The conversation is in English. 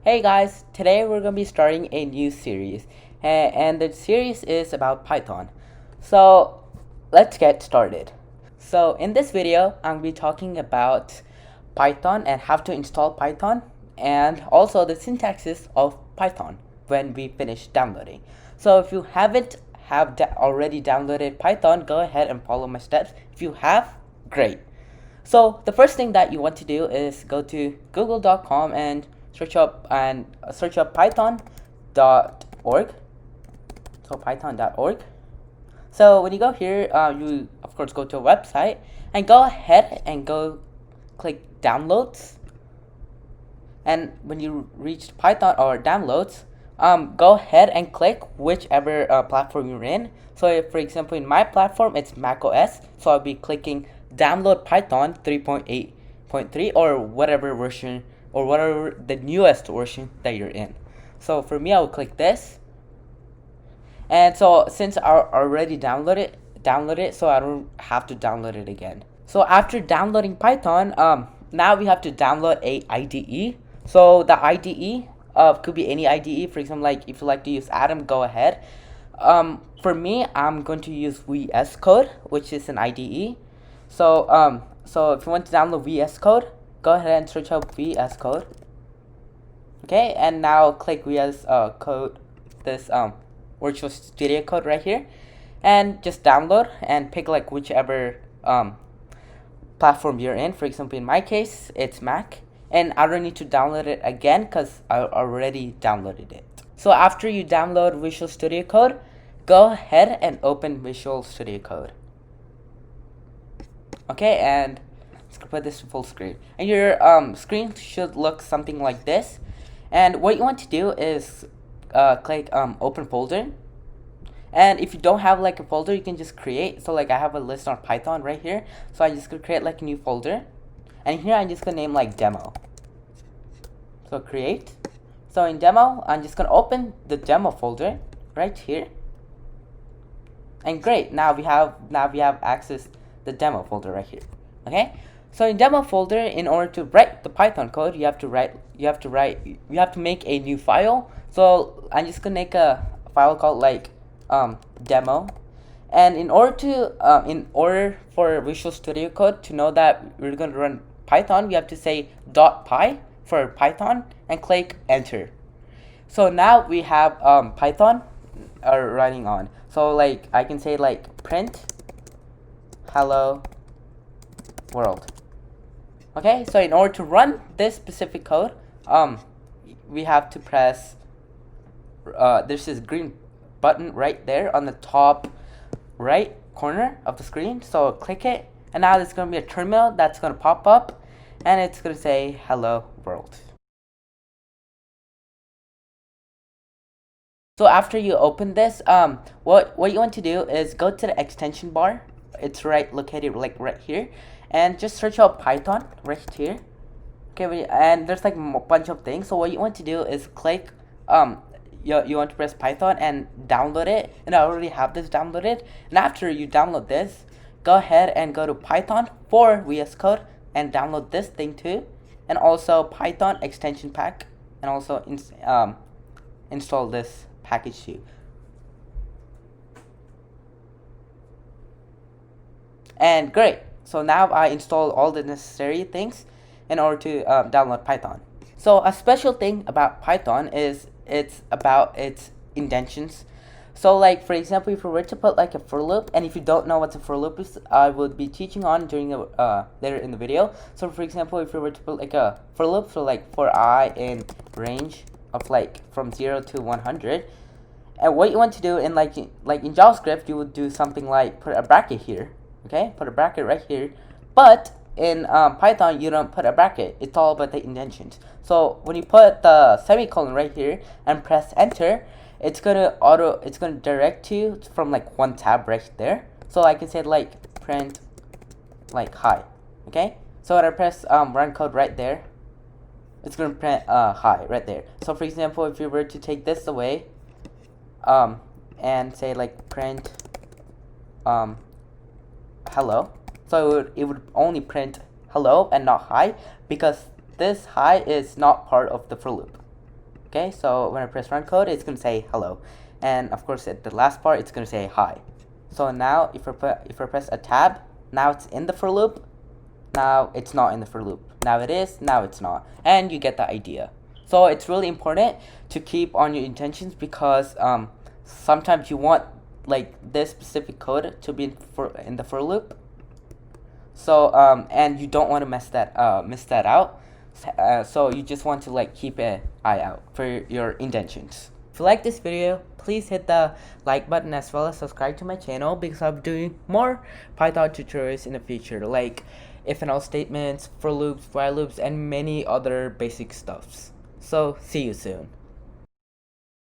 Hey guys, today we're going to be starting a new series, and the series is about Python. So let's get started. So in this video, I'm going to be talking about Python and how to install Python, and also the syntaxes of Python when we finish downloading. So if you haven't already downloaded Python, go ahead and follow my steps. If you have, great. So the first thing that you want to do is go to google.com and search up python.org. So python.org. So when you go here, you of course go to a website and go ahead and go click downloads. And when you reach Python or downloads, go ahead and click whichever platform you're in. So if, for example, in my platform, it's Mac OS. So I'll be clicking download Python 3.8.3 or whatever version or whatever the newest version that you're in. So for me, I will click this. And so since I already downloaded it, so I don't have to download it again. So after downloading Python, now we have to download a IDE. So the IDE could be any IDE. For example, like if you like to use Atom, go ahead. For me, I'm going to use VsCode, which is an IDE. So so if you want to download VsCode, go ahead and search up VsCode. Okay, and now click VsCode, this Virtual Studio Code right here, and just download and pick like whichever platform you're in. For example, in my case, it's Mac, and I don't need to download it again because I already downloaded it. So after you download Visual Studio Code, go ahead and open Visual Studio Code. Okay, and let's put this to full screen. And your screen should look something like this. And what you want to do is click open folder. And if you don't have like a folder, you can just create. So like I have a list on Python right here. So I'm just gonna create like a new folder. And here I'm just gonna name like demo. So create. So in demo, I'm just gonna open the demo folder right here. And great, now we have access the demo folder right here. Okay, so in demo folder, in order to write the Python code, you have to make a new file. So I'm just gonna make a file called like demo. And in order for Visual Studio Code to know that we're going to run Python, we have to say .py for Python and click enter. So now we have Python running on. So like I can say like print hello world. Okay, so in order to run this specific code, we have to press there's this green button right there on the top right corner of the screen. So click it, and now there's going to be a terminal that's going to pop up, and it's going to say hello world. So after you open this, what you want to do is go to the extension bar. It's located like right here, and just search out Python right here. Okay, and there's like a bunch of things. So what you want to do is click you want to press Python and download it, and I already have this downloaded. And after you download this, go ahead and go to Python for VS Code and download this thing too, and also Python extension pack, and also install this package too. And great, so now I installed all the necessary things in order to download Python. So a special thing about Python is it's about its indentions. So like for example, if we were to put like a for loop, and if you don't know what a for loop is, I would be teaching on during the later in the video. So for example, if we were to put like a for loop, so like for I in range of like from 0 to 100, and what you want to do in like in JavaScript, you would do something like put a bracket here. Okay, put a bracket right here, but in Python, you don't put a bracket. It's all about the indentions. So when you put the semicolon right here and press enter, it's gonna direct you from like one tab right there. So I can say like print like hi. Okay, so when I press run code right there, it's gonna print hi right there. So for example, if you were to take this away and say like print hello, so it would only print hello and not hi, because this hi is not part of the for loop. Okay, so when I press run code, it's going to say hello. And of course, at the last part, it's going to say hi. So now if I press a tab, now it's in the for loop. Now it's not in the for loop. Now it is, now it's not. And you get the idea. So it's really important to keep on your intentions, because sometimes you want like this specific code to be in the for loop. So and you don't want to miss that out. So you just want to like keep an eye out for your indentions. If you like this video, please hit the like button as well as subscribe to my channel, because I'll be doing more Python tutorials in the future, like if and else statements, for loops, while loops, and many other basic stuffs. So see you soon.